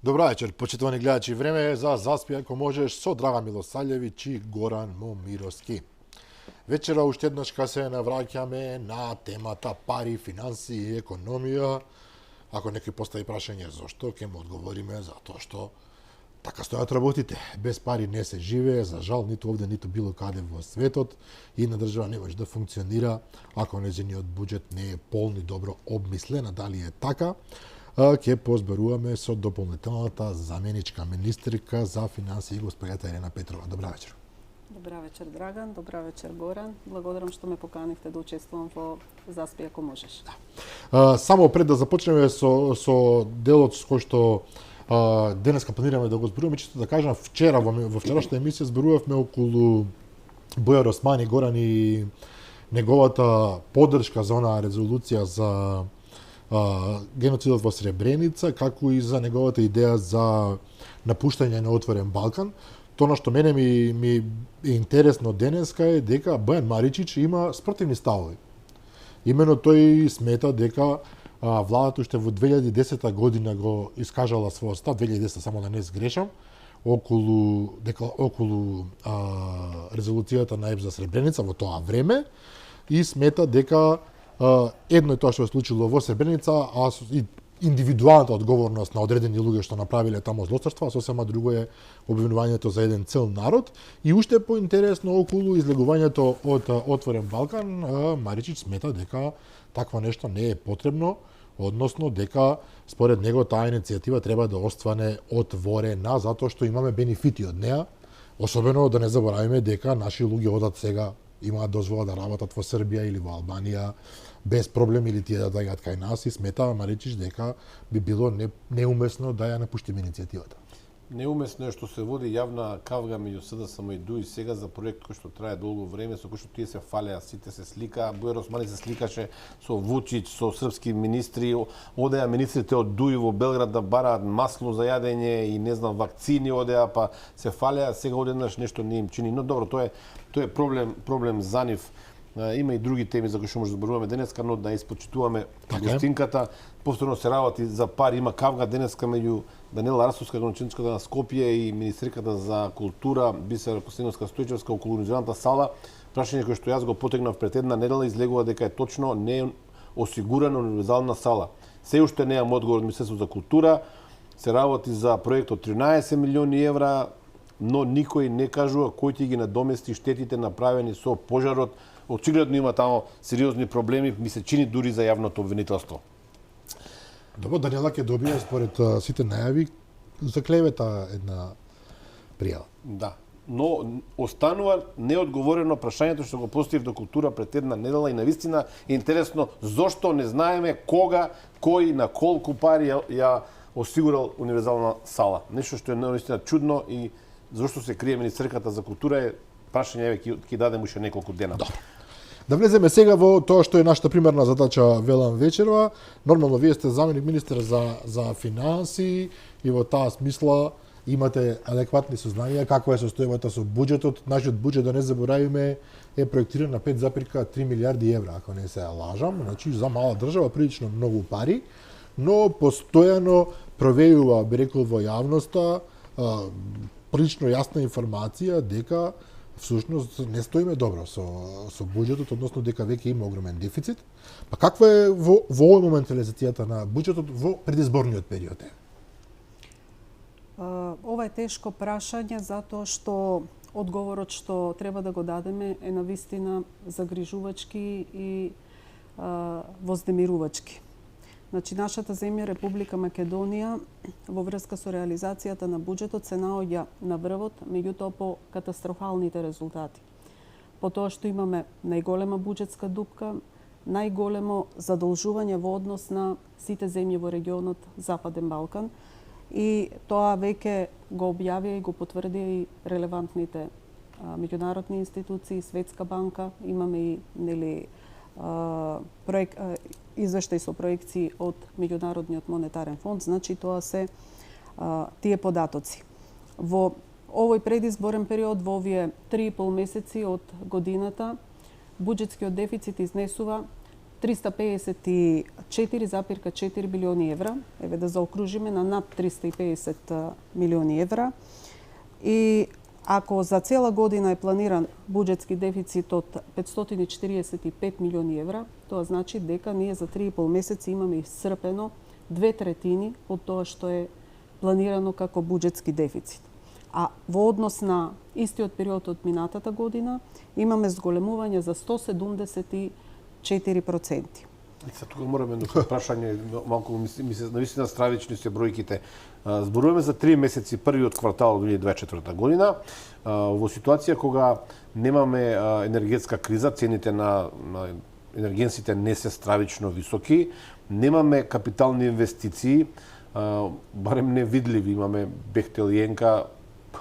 Добра вечер, почитувани гледачи. Време е за заспи ако можеш со Драган Милосављевиќ и Горан Момировски. Вечера уште еднаш се навраќаме на темата пари, финанси и економија. Ако некој постави прашање зошто, ќе му одговориме затоа што така стојат работите. Без пари не се живее, за жал, ниту овде, ниту било каде во светот. И на држава не може да функционира ако нејзиниот буџет не е полн и добро обмислен, а дали е така. Ќе позборуваме со дополнителната заменичка министерка за финансии, господјата Елена Петрова. Добра вечер. Добра вечер, Драган. Добра вечер, Горан. Благодарам што ме поканивте да учествувам во Заспи ако можеш. Да. Само пред да започнеме со делот со кој што денеска планираме да го зборуваме, чисто да кажам, вчера во вчерашната емисија зборувавме околу Бојар Османи Горан и неговата поддршка за онаа резолуција за геноцидот во Сребреница, како и за неговата идеја за напуштање на отворен Балкан. Тоа што мене ми е интересно денеска е дека Бојан Маричич има спротивни ставови. Имено тој смета дека владата уште во 2010 година го искажала својот став, 2010 само да не сгрешам, околу резолуцијата на ЕП за Сребреница во тоа време и смета дека едно е тоа што се случило во Сребреница, а и индивидуалната одговорност на одредени луѓе што направиле таму злосторства, а сосема друго е обвинувањето за еден цел народ. И уште поинтересно околу излегувањето од Отворен Балкан, Маричич смета дека таква нешто не е потребно, односно дека според него таа иницијатива треба да остване отворена затоа што имаме бенефити од неа, особено да не заборавиме дека наши луѓе одат сега, имаат дозвола да работат во Србија или во Албанија без проблем, или тие да доаѓаат кај нас, и смета Маричич дека би било неумесно да ја напуштиме иницијативата. Неумесно е што се води јавна кавга меѓу СДСМ и ДУИ сега за проект кој што трае долго време, со кој што тие се фалеа, сите се слика, Бојар Османи се сликаше со Вучич, со српски министри, одеа министрите од ДУИ во Белград да бараат масло за јадење и не знам вакцини, одеа па се фалеа, сега одеднаш нешто не им чини. Но добро, тоа е проблем за нив. Има и други теми за кои што може да зборуваме денеска, но да испочитуваме гостинката. Повторно се работи за пари, има кавга денеска меѓу Даниела Арсовска, градоначелничката на Скопје, и министерката за култура Бисера Костиновска Стојчевска околу организираната сала. Прашање кој што јас го потегнав пред една недела излегува дека е точно, не е осигурана универзална сала. Се уште немам одговор од Министерството за култура. Се работи за проект од 13 милиони евра, но никој не кажува кој ќе ги надомести штетите направени со пожарот. Очигледно има таму сериозни проблеми, ми се чини дури за јавното обвинителство. Добро, Даниела ќе добие според сите најави за клевета една пријава. Да, но останува неодговорено прашањето што го поставив до култура пред една недела и навистина е интересно зошто не знаеме кога, кој, на колку пари ја осигурал универзална сала. Нешто што е наистина чудно и зошто се крие министерката за култура е прашање ќе дадем уште неколку дена. Добро. Да влеземе сега во тоа што е нашата примерна задача Велан вечерва. Нормално вие сте заменик министер за финанси и во таа смисла имате адекватни сознанија каква е состојбата со буџетот. Нашиот буџет, да не заборавиме, е проектиран на 5,3 милиарди евра, ако не се лажам. Значи за мала држава прилично многу пари, но постојано провејува, би рекол, во јавноста прилично јасна информација дека всушност не стоиме добро со буџетот, односно дека веќе има огромен дефицит. Па каква е во овој момент реализацијата на буџетот во предизборниот период? Ова е тешко прашање затоа што одговорот што треба да го дадеме е навистина загрижувачки и вознемирувачки. Значи, нашата земја, Република Македонија, во врска со реализацијата на буџетот се наоѓа на врвот, меѓутоа по катастрофалните резултати. По тоа што имаме најголема буџетска дупка, најголемо задолжување во однос на сите земји во регионот Западен Балкан, и тоа веќе го објавија и го потврдија и релевантните меѓународни институции, Светска банка, имаме и извештај со проекции од Меѓународниот монетарен фонд, значи тоа се тие податоци. Во овој предизборен период, во овие 3,5 месеци од годината, буџетскиот дефицит изнесува 354,4 билиони евра, еве да заокружиме на над 350 милиони евра. И ако за цела година е планиран буџетски дефицит од 545 милиони евра, тоа значи дека ние за 3,5 месеци имаме исцрпено 2/3 од тоа што е планирано како буџетски дефицит. А во однос на истиот период од минатата година имаме зголемување за 174%. Сега тука мораме да прашање, малку ми се навистина стравични се бројките. Зборуваме за 3 месеци првиот квартал од 2024 година, во ситуација кога немаме енергетска криза, цените на енергенсите не се стравично високи, немаме капитални инвестиции, барем невидливи, имаме Бехтел и Енка,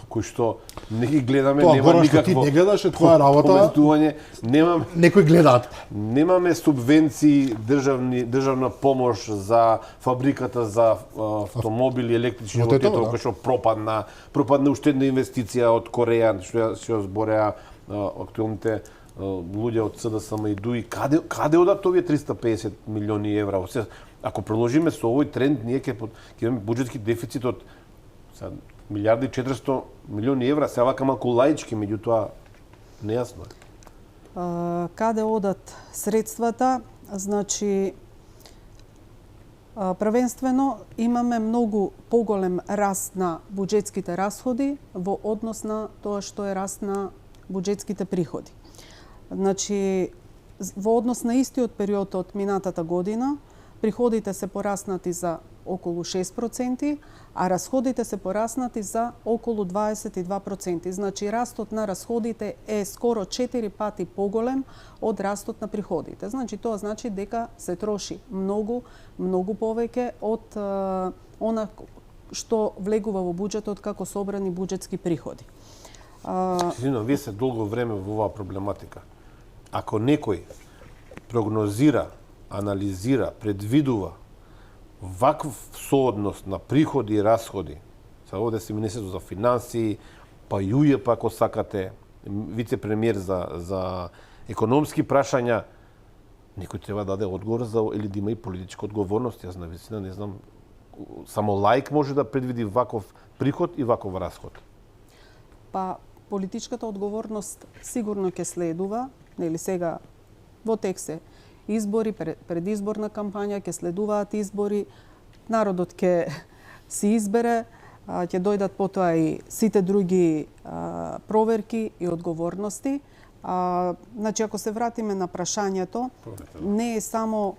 кои што не ги гледаме, Тоа нема гора што ти никакво не гледаш е твоја работа. пометување, немаме Некои гледаат. Немаме субвенции, државна помош за фабриката за автомобили, електрични Мотетова, кој што пропадна уште една инвестиција од Кореја, што збореа актуелните луѓе од СДСМ и ДУИ. Каде одат овие 350 милиони евра? Ако продолжиме со овој тренд, ние ќе имаме буџетски дефицит од милиарди 400 милиони евра, се вака малку лаички, меѓутоа нејасно е. Каде одат средствата? Значи, првенствено имаме многу поголем раст на буџетските расходи во однос на тоа што е раст на буџетските приходи. Значи, во однос на истиот период од минатата година, приходите се пораснати за околу 6%, а расходите се пораснати за околу 22%. Значи, растот на расходите е скоро 4 пати поголем од растот на приходите. Значи, тоа значи дека се троши многу повеќе од она што влегува во буџетот како собрани буџетски приходи. Извинувам, вие се долго време во оваа проблематика. Ако некој прогнозира, анализира, предвидува ваков сооднос на приходи и расходи, сега овде се Министерство за финансии, па ЮЈЕ, па ако сакате, вице-премиер за економски прашања, некој треба да даде одговор или да има и политичка одговорност. Јас навистина не знам, само лаик може да предвиди ваков приход и ваков расход. Па политичката одговорност сигурно ќе следува, нели сега во тек се избори, предизборна кампања, ќе следуваат избори, народот ќе се избере, ќе дојдат потоа и сите други проверки и одговорности. Значи, ако се вратиме на прашањето, не е само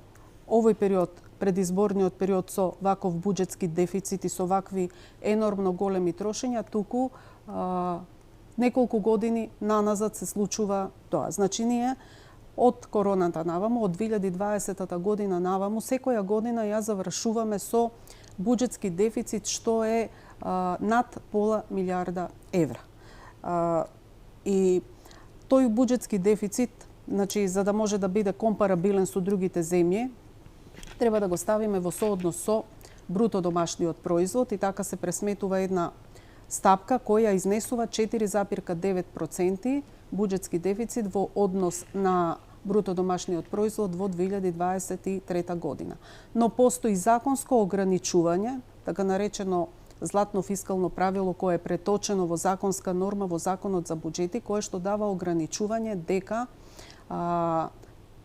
овој период, предизборниот период со ваков буџетски дефицит и со вакви енормно големи трошења, туку неколку години наназад се случува тоа. Значи, ние од короната наваму, од 2020 година наваму, секоја година ја завршуваме со буџетски дефицит што е над пола милиарда евра. И тој буџетски дефицит, значи, за да може да биде компарабилен со другите земји, треба да го ставиме во сооднос со бруто домашниот производ и така се пресметува една стапка која изнесува 4,9% буџетски дефицит во однос на бруто домашниот производ во 2023 година. Но постои законско ограничување, така наречено златно фискално правило кое е преточено во законска норма во Законот за буџети, кое што дава ограничување дека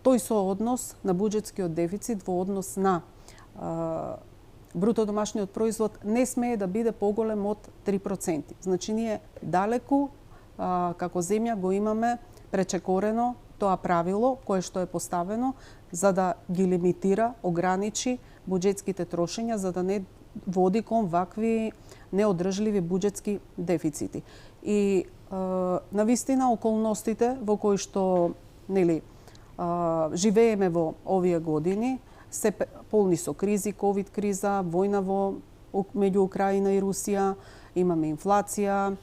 тој сооднос на буџетскиот дефицит во однос на бруто домашниот производ не смее да биде поголем од 3%. Значи, ние далеку како земја го имаме пречекорено тоа правило кое што е поставено за да ги лимитира, ограничи буџетските трошења, за да не води кон вакви неодржливи буџетски дефицити. И навистина околностите во кои што живееме во овие години се полни со кризи, ковид криза, војна меѓу Украина и Русија, имаме инфлација,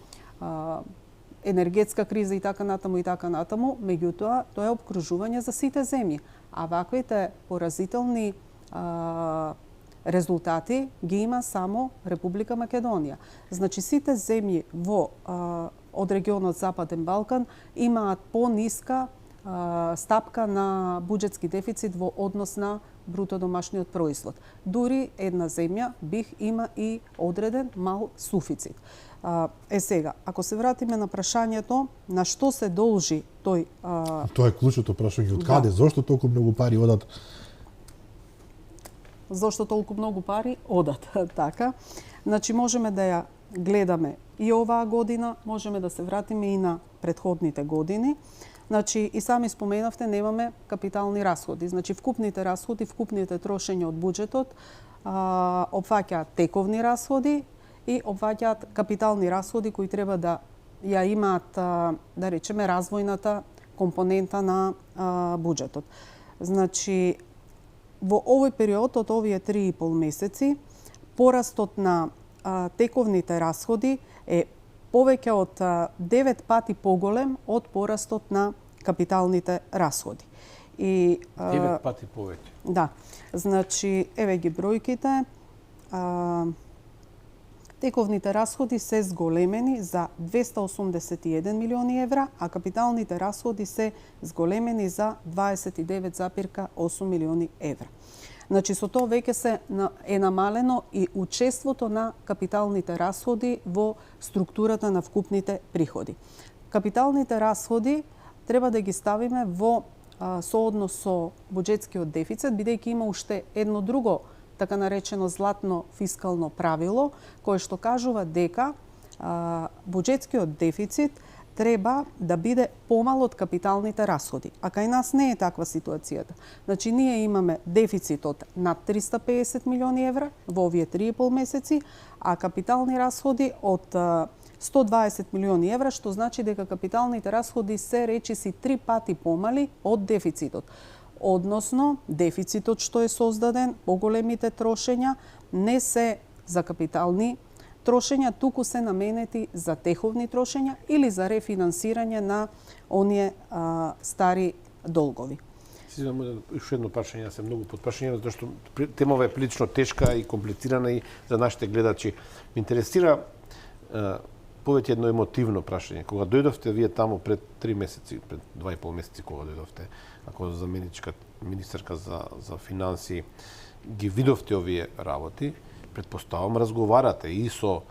енергетска криза и така натаму, меѓутоа тоа е обкружување за сите земји. А ваквите поразителни резултати ги има само Република Македонија. Значи, сите земји од регионот Западен Балкан имаат пониска стапка на буџетски дефицит во однос на бруто домашниот производ. Дури една земја има и одреден мал суфицит. Сега, ако се вратиме на прашањето на што се должи тој... Тоа е клучното прашање. Од каде? Зошто толку многу пари одат? Зошто толку многу пари одат, така. Значи, можеме да ја гледаме и оваа година, можеме да се вратиме и на претходните години. Значи, и сами споменавте, немаме капитални расходи. Значи, вкупните расходи, вкупните трошења од буџетот опфаќаат тековни расходи и опфаќаат капитални расходи кои треба да ја имаат, да речеме, развојната компонента на буџетот. Значи, во овој период од овие 3,5 месеци, порастот на тековните расходи е повеќе од 9 пати поголем од порастот на капиталните расходи. И 9 пати повеќе. Да. Значи, еве ги бројките. Тековните расходи се зголемени за 281 милиони евра, а капиталните расходи се зголемени за 29,8 милиони евра. Значи, со тоа веќе е намалено и учеството на капиталните расходи во структурата на вкупните приходи. Капиталните расходи треба да ги ставиме во сооднос со буџетскиот дефицит, бидејќи има уште едно друго, така наречено златно фискално правило, кое што кажува дека буџетскиот дефицит треба да биде помал од капиталните расходи. А кај нас не е таква ситуацијата. Значи, ние имаме дефицит од над 350 милиони евра во овие 3,5 месеци, а капитални расходи од 120 милиони евра, што значи дека капиталните расходи се речиси 3 пати помали од дефицитот. Односно, дефицитот што е создаден, поголемите трошења, не се за капитални трошења, туку се наменети за теховни трошења или за рефинансирање на оние стари долгови. Имам уште едно прашање, се многу подпрашање, затоа што темава е прилично тешка и комплицирана и за нашите гледачи. Ме интересира повеќе едно емотивно прашање. Кога дојдовте вие таму пред 3 месеци, пред 2,5 месеци кога дојдовте, ако заменичка министерка за финансии, ги видовте овие работи, предпоставам разговарате и со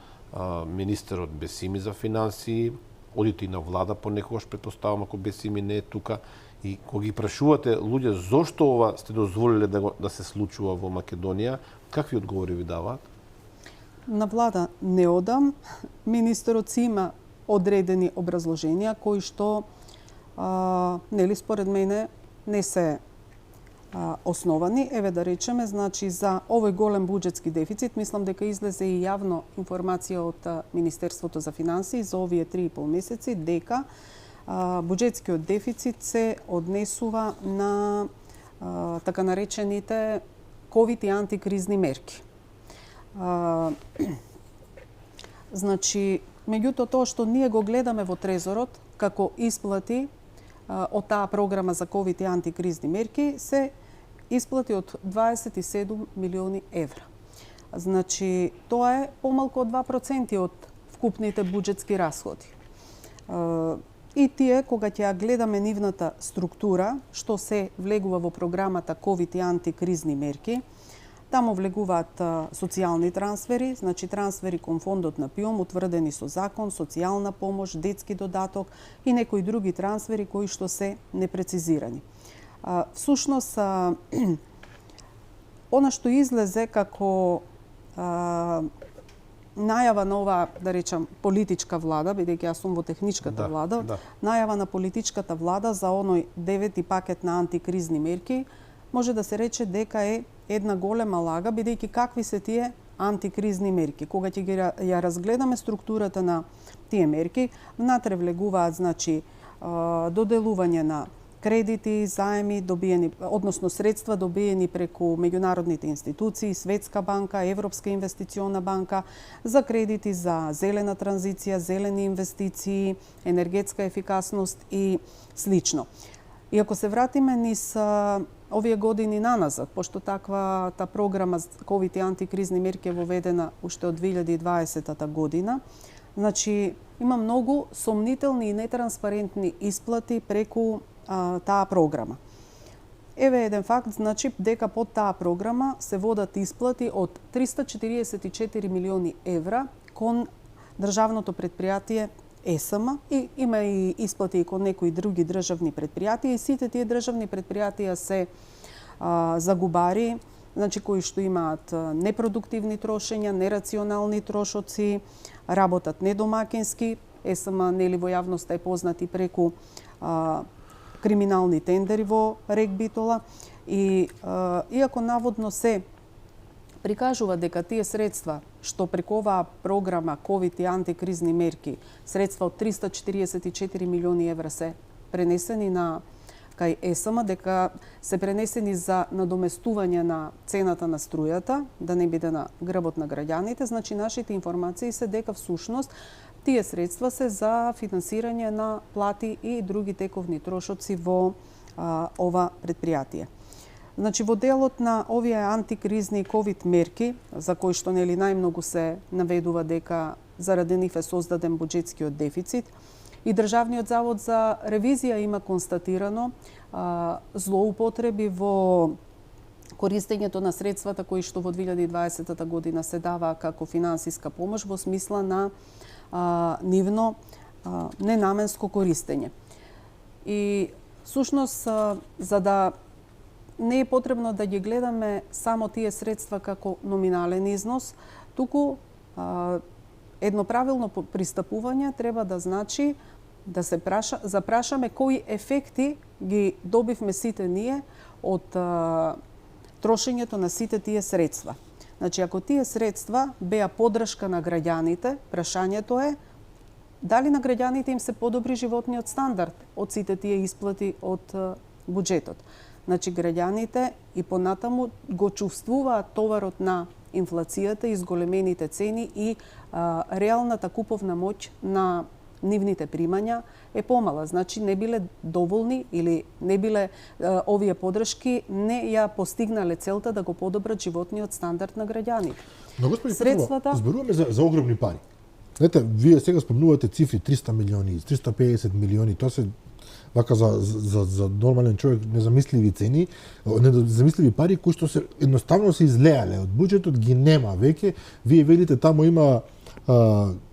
министерот Бесими за финансии, одите и на влада понекогаш, предпоставам ако Бесими не е тука, и кога ги прашувате луѓе зошто ова сте дозволиле да се случува во Македонија, какви одговори ви даваат? На влада не одам. Министерот си има одредени образложенија кои што нели според мене не се основани. Еве да речеме, значи за овој голем буџетски дефицит, мислам дека излезе и јавно информација од Министерството за финансии за овие 3,5 месеци дека буџетскиот дефицит се однесува на така наречените ковид и антикризни мерки. Значи, меѓутоа тоа што ние го гледаме во Трезорот како исплати од таа програма за ковид и антикризни мерки се исплати од 27 милиони евра. Значи, тоа е помалку од 2% од вкупните буџетски расходи. И тие, кога ќе ја гледаме нивната структура, што се влегува во програмата ковид и антикризни мерки, таму влегуваат социјални трансфери, значи трансфери кон фондот на ПИОМ, утврдени со закон, социјална помош, детски додаток и некои други трансфери кои што се непрецизирани. Всушност, она што излезе како најава на оваа, да речам, политичка влада, бидејќи јас сум во техничката влада, најава на политичката влада за оној 9-ти пакет на антикризни мерки, може да се рече дека е една голема лага, бидејќи какви се тие антикризни мерки. Кога ќе ги ја разгледаме структурата на тие мерки, внатре влегуваат, значи, доделување на кредити, заеми добиени, односно средства добиени преку меѓународните институции, Светска банка, Европска инвестициона банка, за кредити за зелена транзиција, зелени инвестиции, енергетска ефикасност и слично. И ако се вратиме низ овие години наназад, пошто таквата програма за ковид и антикризни мерки е воведена уште од 2020 година, значи има многу сомнителни и нетранспарентни исплати преку таа програма. Еве еден факт, значи дека под таа програма се водат исплати од 344 милиони евра кон државното предпријатие ЕСМ и има и исплати и кон некои други државни предпријатија и сите тие државни предпријатија се загубари, значи кои што имаат непродуктивни трошења, нерационални трошоци, работат недомакински. ЕСМ нели во јавноста е познати преку криминални тендери во РЕК Битола и иако наводно се прикажува дека тие средства што преку оваа програма ковид и антикризни мерки, средства од 344 милиони евра се пренесени кај ЕСМ, дека се пренесени за надоместување на цената на струјата, да не биде на грбот на граѓаните, значи нашите информации се дека всушност тие средства се за финансирање на плати и други тековни трошоци во ова предпријатие. Значи во делот на овие антикризни ковид мерки, за кои што нели најмногу се наведува дека заради нив е создаден буџетскиот дефицит, и Државниот завод за ревизија има констатирано злоупотреби во користењето на средствата кои што во 2020 година се дава како финансиска помош во смисла на нивно ненаменско користење. И сушност, за да не е потребно да ги гледаме само тие средства како номинален износ, туку едно правилно пристапување треба да значи да се запрашаме кои ефекти ги добивме сите ние од трошењето на сите тие средства. Значи, ако тие средства беа поддршка на граѓаните, прашањето е дали на граѓаните им се подобри животниот стандард од сите тие исплати од буџетот. Значи, граѓаните и понатаму го чувствуваат товарот на инфлацијата, изголемените цени и реалната куповна моќ на нивните примања е помала. Значи, не биле доволни или не биле овие поддршки не ја постигнале целта да го подобрат животниот стандард на граѓаните. Но господи Петрова, зборуваме за огромни пари. Знаете, вие сега спомнувате цифри 300 милиони, 350 милиони, тоа се вака за нормален човек незамисливи цени, незамисливи пари кои што се едноставно се излеале од буџетот, ги нема веќе. Вие велите тамо има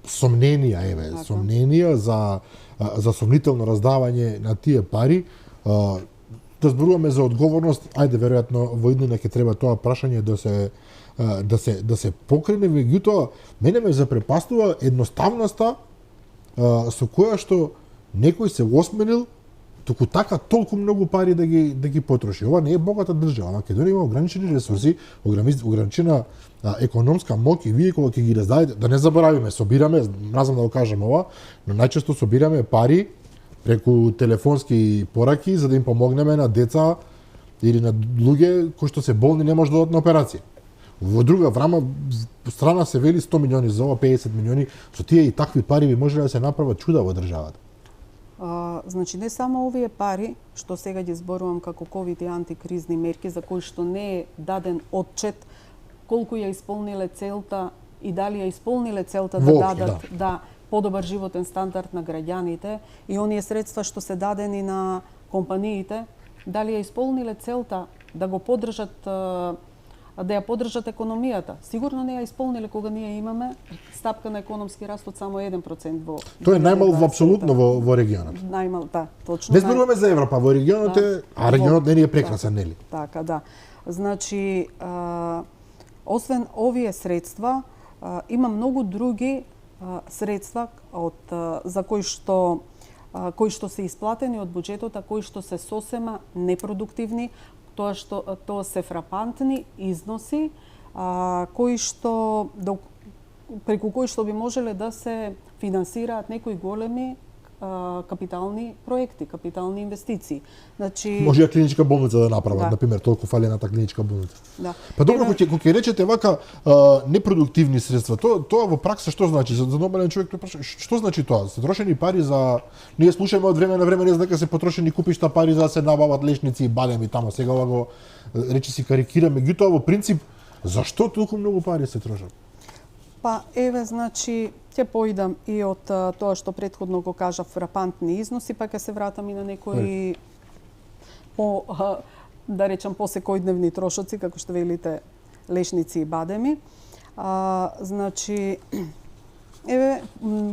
сомненија, сомненија за сомнително раздавање на тие пари. Да зборуваме за одговорност, ајде веројатно во иднина ќе треба тоа прашање да се покрене, меѓутоа мене ме запрепастува едноставноста со која што некој се осмелил туку така толку многу пари да ги потроши. Ова не е богата држава. Македонија има ограничени ресурси, ограничена економска моќ и вие кога ќе ги раздадете, да не заборавиме, собираме, мразам да го кажам ова, но најчесто собираме пари преку телефонски пораки за да им помогнеме на деца или на луѓе кои што се болни не може да одат на операција. Во друга страна се вели 100 милиони за ова, 50 милиони, со тие и такви пари би можеле да се направат чуда во државата. Значи не само овие пари што сега ги зборувам како ковид и антикризни мерки за кои што не е даден отчет колку ја исполниле целта и дали ја исполниле целта да дадат подобар животен стандард на граѓаните и оние средства што се дадени на компаниите, дали ја исполниле целта да го поддржат да ја поддржат економијата. Сигурно не ја исполниле кога ние имаме стапка на економски раст од само 1% во. Тоа е најмал апсолутно во регионот. Најмал, точно. Не зборуваме за Европа, во регионот е, а регионот не е прекрасен, нели? Така, да. Значи, освен овие средства, има многу други средства за кои што се исплатени од буџетот, а кои што се сосема непродуктивни, тоа се фрапантни износи преку кои што би можеле да се финансираат некои големи капитални проекти, капитални инвестиции. Значи може ја клиничка болница да направат, например, толку фалената клиничка болница. Да. Па добро, кога ќе речете вака непродуктивни средства, тоа во пракса што значи? За нормален човек што значи тоа? Се трошени пари за ние слушаме од време на време не дека се потрошени купишта пари за да се набават лешници и бадеми тамо. Сега ова го речи си карикираме, меѓутоа во принцип зашто толку многу пари се трошат? Па еве, значи ќе поидам и од тоа што претходно го кажав, фрапантни износи, па ќе се вратам и на некои по да речам по секојдневни трошоци, како што велите, лешници и бадеми. Значи, еве,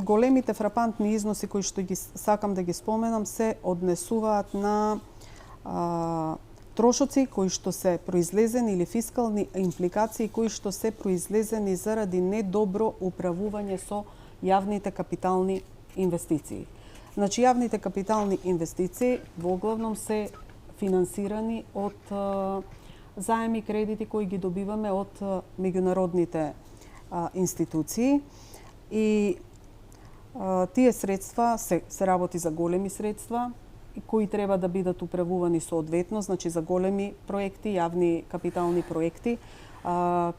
големите фрапантни износи кои што ги сакам да ги споменам се однесуваат на трошоци кои што се произлезени или фискални импликации кои што се произлезени заради недобро управување со јавните капитални инвестиции. Значи, јавните капитални инвестиции во главном се финансирани од заеми кредити кои ги добиваме од меѓународните институции и тие средства се работи за големи средства кои треба да бидат управувани соодветно, значи за големи проекти, јавни капитални проекти,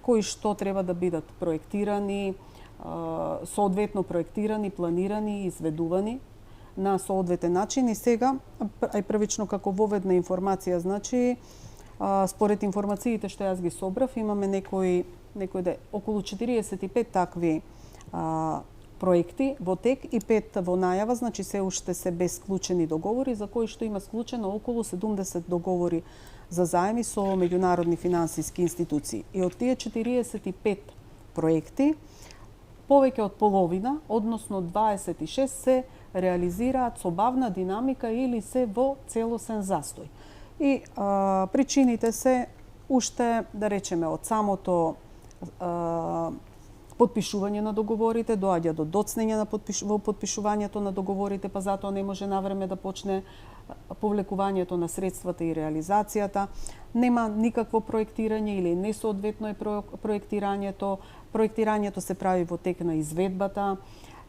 кои што треба да бидат проектирани, соодветно проектирани, планирани и изведувани на соодветен начин. И сега, ај првично како воведна информација, значи, според информациите што јас ги собрав, имаме некои околу 45 такви проекти во тек и 5 во најава, значи се уште се без склучени договори, за кои што има склучено околу 70 договори за заеми со меѓународни финансиски институции. И од тие 45 проекти, повеќе од половина, односно 26 се реализираат со бавна динамика или се во целосен застој. И причините се уште, да речеме, од самото подпишување на договорите, доаѓа до доцнење во подпишувањето на договорите, па затоа не може навреме да почне повлекувањето на средствата и реализацијата. Нема никакво проектирање или несоодветно е проектирањето. Проектирањето се прави во тек на изведбата.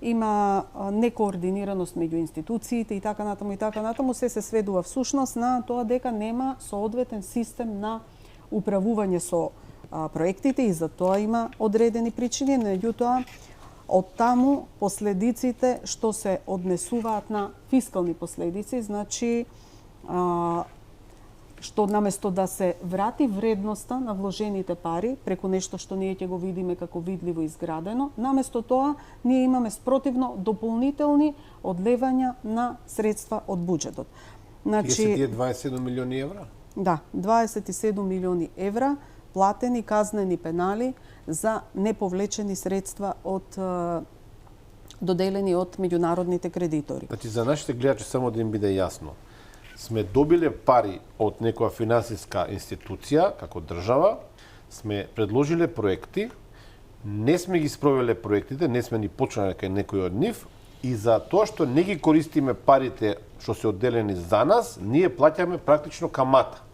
Има некоординираност меѓу институциите и така натаму се сведува всушност на тоа дека нема соодветен систем на управување со проектите и за тоа има одредени причини, меѓутоа од таму последиците што се однесуваат на фискални последици, значи што наместо да се врати вредноста на вложените пари преку нешто што ние ќе го видиме како видливо изградено, наместо тоа ние имаме спротивно дополнителни одлевања на средства од буџетот. Значи, тие 27 милиони евра? Да, 27 милиони евра платени казнени пенали за неповлечени средства од доделени од меѓународните кредитори. Значи, за нашите гледачи само да им биде јасно, сме добиле пари од некоја финансиска институција, како држава, сме предложиле проекти, не сме ги спровеле проектите, не сме ни почнале кај некој од нив, и за тоа што не ги користиме парите што се одделени за нас, ние плаќаме практично камата.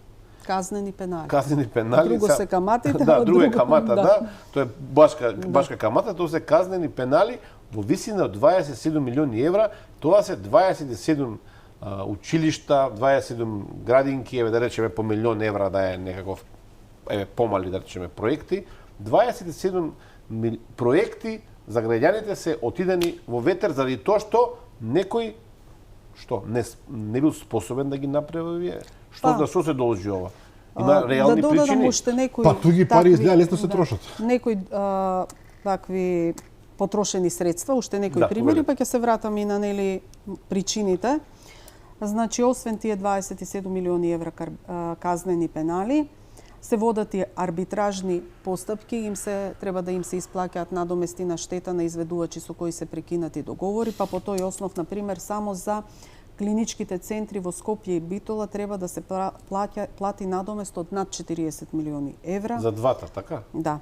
Казнени пенали. Казнени пенали. Друго се каматите. Да, друго е камата, да. Тоа е башка камата, тоа се казнени пенали во висина од 27 милиони евра. Тоа се 27 училишта, 27 градинки, еве да речеме по милион евра да е некаков помали да речеме проекти. 27 проекти за граѓаните се отидени во ветер заради тоа што некој не бил способен да ги направи овие. Што се должи ова? Има реални да причини. Па туги пари изгледа лесно се трошат. Некои такви потрошени средства, уште некои примери, па ќе се вратам и на причините. Значи, освен тие 27 милиони евра казнени пенали, се водат и арбитражни постапки, треба да им се исплаќаат надомести на штета на изведувачи со кои се прекинати договори, па по тој основ, например, само за клиничките центри во Скопје и Битола треба да се плати надомест од над 40 милиони евра. За двата, така? Да.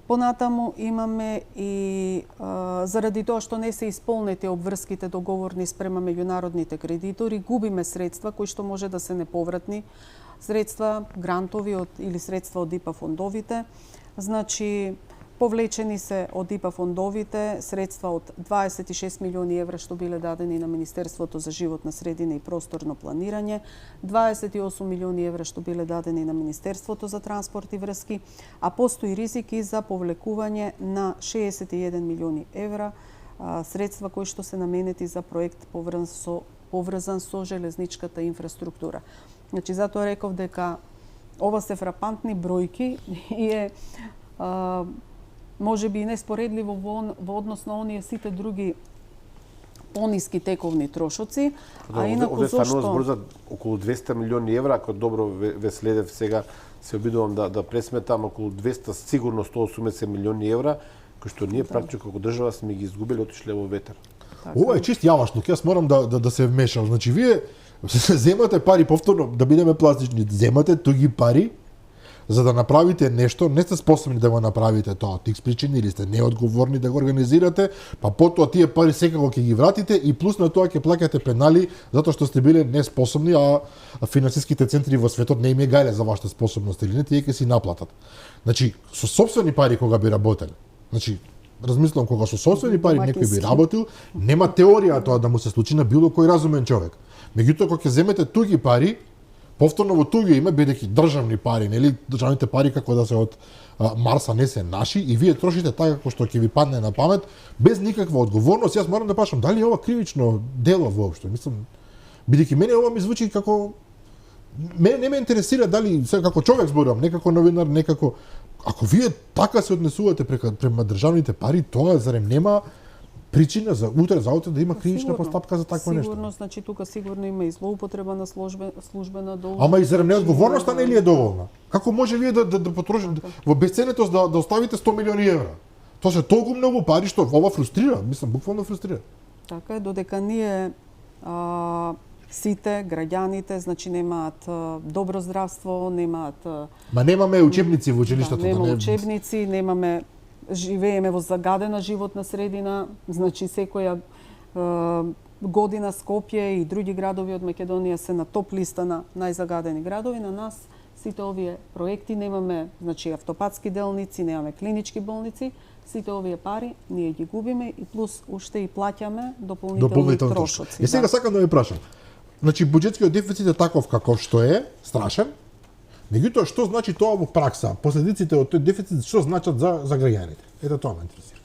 Понатаму имаме и заради тоа што не се исполнети обврските договорни спрема меѓународните кредитори, губиме средства кои што може да се неповратни средства, грантови или средства од ИПА фондовите. Значи, повлечени се од ИПА фондовите средства од 26 милиони евра што биле дадени на Министерството за животна средина и просторно планирање, 28 милиони евра што биле дадени на Министерството за транспорт и врски, а постои ризики за повлекување на 61 милиони евра средства кои што се наменети за проект поврзан со железничката инфраструктура. Значи, затоа реков дека ова се фрапантни бројки и е може би и неспоредливо во однос на оние сите други пониски тековни трошоци, а Овде инаку станува збор зошто за околу 200 милиони евра, ако добро ве следев сега, се обидувам да пресметам околу 200, сигурно 180 милиони евра, кои што ние практично како држава сме ги изгубили, отишле во ветер. Ова е чист јавашлук, јас морам да се вмешам. Значи, вие земате пари, повторно, да бидеме пластични, земате туги пари, за да направите нешто, не сте способни да го направите тоа од X причини, или сте неодговорни да го организирате, па потоа тие пари секако ќе ги вратите и плюс на тоа ќе плаќате пенали затоа што сте биле неспособни, а финансиските центри во светот не им е гајле за вашата способност или не, тие ќе си наплатат. Значи, со сопствени пари кога би работеле, значи, размислам кога со сопствени пари некој би работил, нема теорија тоа да му се случи на било кој разумен човек. Меѓутоа кога ќе земете туги пари, повторно во туѓо име, бидејќи државни пари, нели, државните пари како да се од Марса не се наши и вие трошите така како што ќе ви падне на памет, без никаква одговорност. Јас морам да прашам дали е ова кривично дело воопшто. Мислам, бидејќи мене ова ми звучи како мене не ме интересира дали се како човек зборувам, не како новинар, не како ако вие така се однесувате према државните пари, тоа зарем нема причина за утре да има кривична постапка за такво нешто. Сигурно, значи тука сигурно има и злоупотреба на службена должност. Ама и зарем неодговорноста не ли е доволна? Како може вие да потрошите во безценетост да оставите 100 милиони евра? Тоа се толку многу пари што ова фрустрира, мислам буквално фрустрира. Така е, додека ние сите граѓаните, значи немаат добро здравство, немаат Ма немаме учебници во училиштето, нема учебници, немаме живееме во загадена животна средина, значи секоја година Скопје и други градови од Македонија се на топ листа на најзагадени градови. На нас сите овие проекти немаме, значи автопатски делници, немаме клинички болници, сите овие пари ние ги губиме и плюс уште и плаќаме дополнителни трошоци. И сега сакам да ви прашам. Значи буџетскиот дефицит е таков каков што е, страшен. Меѓутоа што значи тоа во пракса? Последиците од тој дефицит што значат за граѓаните? Ето тоа ме интересира.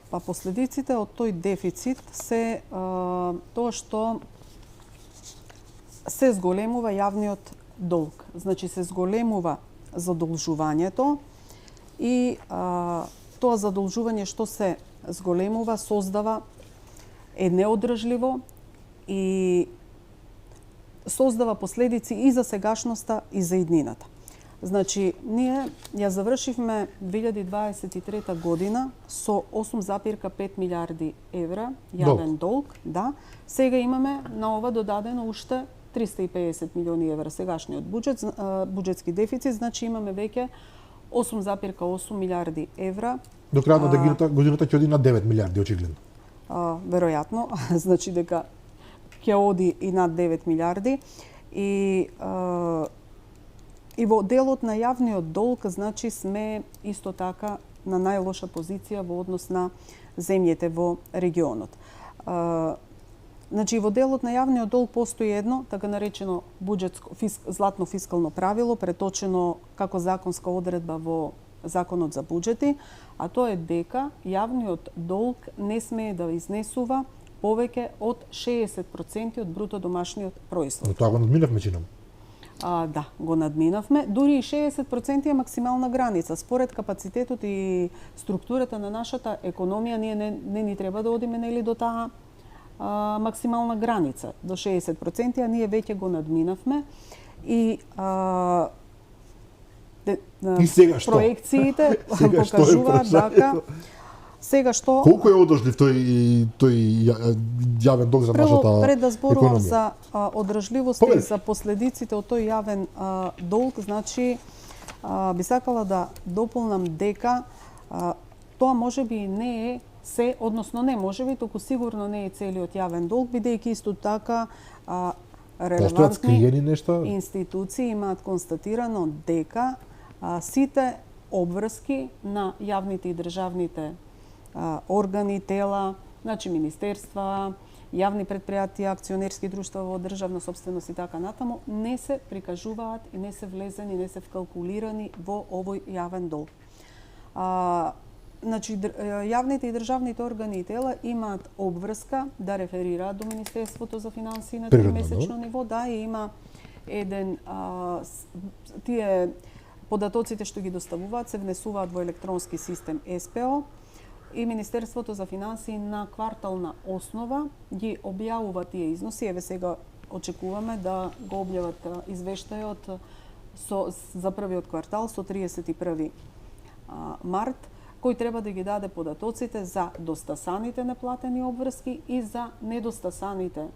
Па последиците од тој дефицит се тоа што се зголемува јавниот долг. Значи се зголемува задолжувањето и тоа задолжување што се зголемува создава е неодржливо и создава последици и за сегашноста и за иднината. Значи, ние ја завршивме 2023 година со 8,5 милиарди евра јавен долг, да. Сега имаме на ова додадено уште 350 милиони евра сегашниот буџет, буџетски дефицит, значи имаме веќе 8,8 милиарди евра. До крајот на годината ќе оди на 9 милиарди очигледно. Веројатно, значи дека ќе оди и над 9 милиарди и во делот на јавниот долг, значи сме исто така на најлоша позиција во однос на земјите во регионот. Значи во делот на јавниот долг постои едно така наречено златно фискално правило, преточено како законска одредба во Законот за буџети, а тоа е дека јавниот долг не смее да изнесува повеќе од 60% од бруто домашниот производ. Но тоа го надминавме, чинам. Да, го надминавме. Дури и 60% е максимална граница. Според капацитетот и структурата на нашата економија, ние не ни треба да одиме нели до таа максимална граница, до 60%, а ние веќе го надминавме. И сега што? Проекциите покажуваат дека сега што колку е одржлив тој јавен долг за нашата економија? Пред да зборувам за одржливост и за последиците од тој јавен долг, значи би сакала да дополнам дека тоа можеби не е се, односно не можеби, туку сигурно не е целиот јавен долг, бидејќи исто така релевантни институции имаат констатирано дека сите обврски на јавните и државните органи, тела, значи министерства, јавни предпријатија, акционерски друштва во државна собственост и така натаму, не се прикажуваат и не се влезени, не се вкалкулирани во овој јавен долг. Значи, јавните и државните органи и тела имаат обврска да реферираат до Министерството за финансии на тримесечно ниво, да, и има еден тие податоците што ги доставуваат се внесуваат во електронски систем СПО. и Министерството за финансии на квартална основа ги објавува тие износи. Еве сега очекуваме да го објават извештајот за првиот квартал со 31 март, кој треба да ги даде податоците за достасаните неплатени обврски и за недостасаните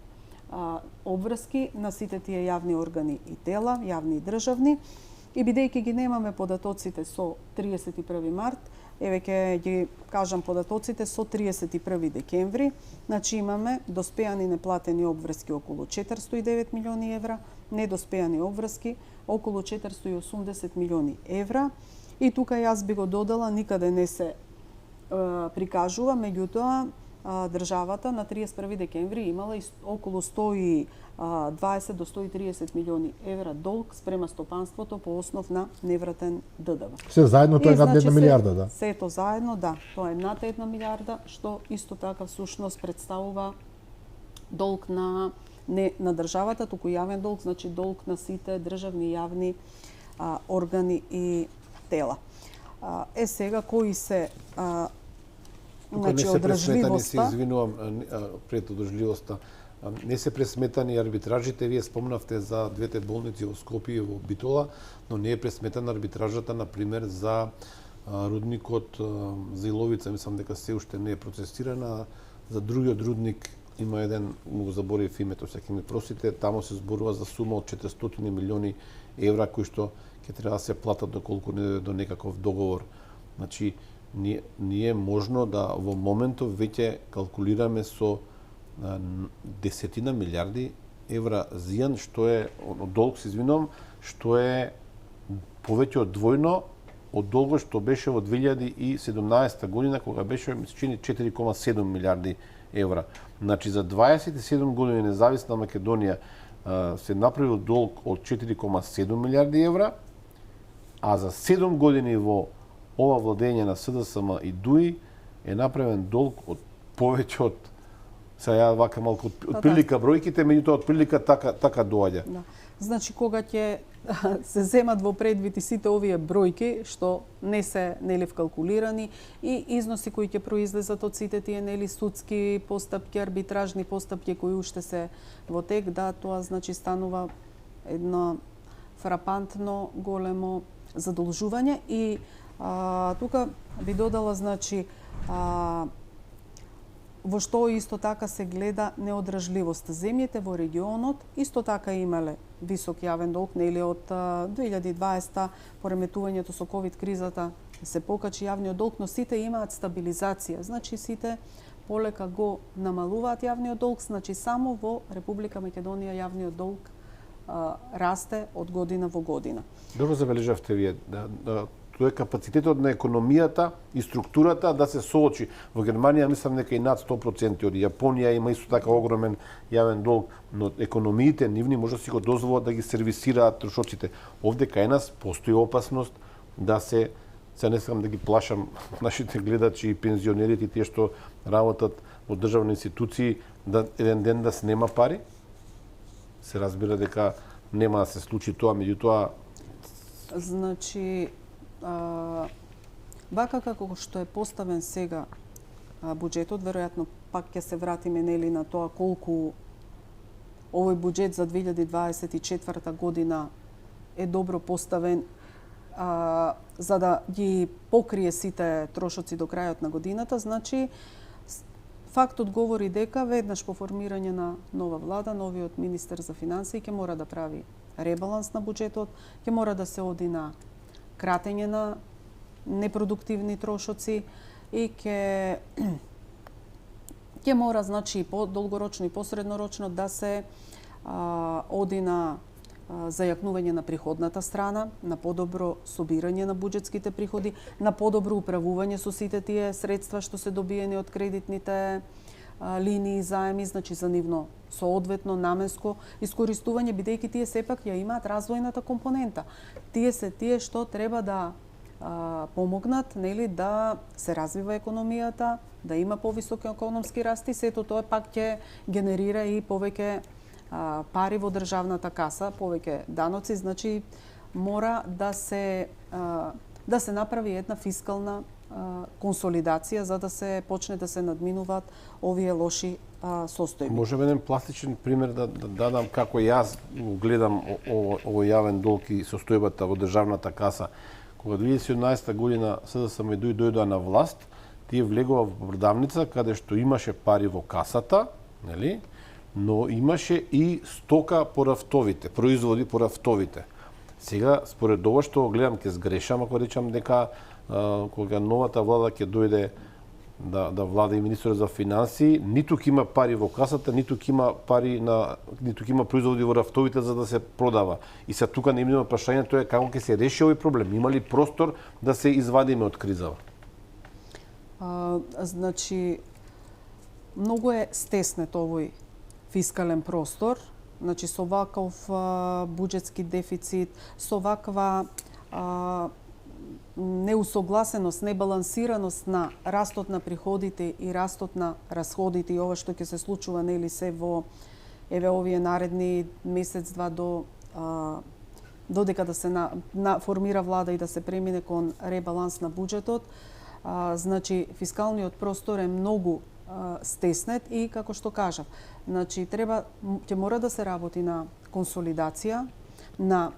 обврски на сите тие јавни органи и тела, јавни и државни. И бидејќи ги немаме податоците со 31 март, еве ќе ги кажам податоците со 31 декември, значи имаме доспеани неплатени обврски околу 409 милиони евра, недоспеани обврски околу 480 милиони евра. И тука јас би го додала, никаде не се прикажува, меѓутоа државата на 31 декември имала околу 120 до 130 милиони евра долг спрема стопанството по основ на невратен ДДВ. Се заедно тоа е над 1 милиарда, да. Сето заедно, да, тоа е над 1 милиарда, што исто така всушност представува долг не на државата, туку јавен долг, значи долг на сите државни јавни органи и тела. Сега кои се значи одржливоста, се извинувам пред одржливоста. Не се пресметани арбитражите, вие спомнавте за двете болници во Скопје и во Битола, но не е пресметана арбитражата на пример за рудникот за Иловица, мислам дека се уште не е процесирана. За другиот рудник има еден, го заборив името, се ќе ми просите, тамо се зборува за сума од 400 милиони евра кои што ќе треба да се платат доколку не дојде до некаков договор. Значи ние можно да во моментов веќе калкулираме со десетина милиарди евра зијан, што е долг, се извинувам, што е повеќе од двојно од долгот што беше во 2017 година, кога беше, ми се чини, 4,7 милиарди евра. Значи за 27 години независна Македонија се направил долг од 4,7 милиарди евра, а за 7 години во ова владење на СДСМ и ДУИ е направен долг од повеќе од, сега ја вака малку од прилика бројките, меѓутоа од прилика така доаѓа. Да. Значи кога ќе се земат во предвид и сите овие бројки што не се вкалкулирани и износи кои ќе произлезат од сите тие судски постапки, арбитражни постапки кои уште се во тек, да, тоа значи станува едно фрапантно големо задолжување и тука би додала, значи, во што исто така се гледа неодржливост. Земјите во регионот исто така имале висок јавен долг, нели од 2020 по реметувањето со ковид кризата се покачи јавниот долг, но сите имаат стабилизација. Значи сите полека го намалуваат јавниот долг, значи само во Република Македонија јавниот долг расте од година во година. Добро забележавте вие, тоа е капацитетот на економијата и структурата да се соочи. Во Германија мислам дека и над 100%, од Јапонија има исто така огромен јавен долг, но економиите нивни може да си го дозволат да ги сервисираат трошоците. Овде кај нас постои опасност да се не сакам да ги плашам нашите гледачи и пензионерите и тие што работат во државни институции, да еден ден да се нема пари. Се разбира дека нема да се случи тоа, меѓутоа значи вака како што е поставен сега буџетот, веројатно пак ќе се вратиме нели на тоа колку овој буџет за 2024 година е добро поставен за да ги покрие сите трошоци до крајот на годината. Значи фактот говори дека веднаш по формирање на нова влада, новиот министер за финансии ќе мора да прави ребаланс на буџетот, ќе мора да се оди на кратење на непродуктивни трошоци и ќе мора, значи, по долгорочно и посреднорочно да се оди на зајакнување на приходната страна, на подобро собирање на буџетските приходи, на подобро управување со сите тие средства што се добиени од кредитните линии заеми, значи за нивно соодветно наменско искористување, бидејќи тие сепак ја имаат развојната компонента. Тие се тие што треба да помогнат, нели, да се развива економијата, да има повисок економски раст и сето тоа пак ќе генерира и повеќе пари во државната каса, повеќе даноци, значи мора да се направи една фискална консолидација за да се почне да се надминуваат овие лоши состојби. Можеме еден пластичен пример да дадам како јас го гледам овој јавен долг и состојбата во државната каса. Кога 2017 година СДСМ дојдоа на власт, тие влегува во продавница каде што имаше пари во касата, нели? Но имаше и стока по рафтовите, производи по рафтовите. Сега, според ова што гледам, ќе сгрешам ако речам дека кога новата влада ќе дојде да влада и министер за финансии, ниту ќе има пари во касата, ниту ќе има производи во рафтовите за да се продава. И се тука најмнено прашањето е како ќе се реши овој проблем. Има ли простор да се извадиме од кризава? Значи, многу е стеснет овој фискален простор. Значи, со ваков буџетски дефицит, со ваква неусогласеност, небалансираност на растот на приходите и растот на расходите и ова што ќе се случува нели се во овие наредни месец-два додека да се формира влада и да се премине кон ребаланс на буџетот, значи фискалниот простор е многу стеснет и како што кажав, значи ќе мора да се работи на консолидација, на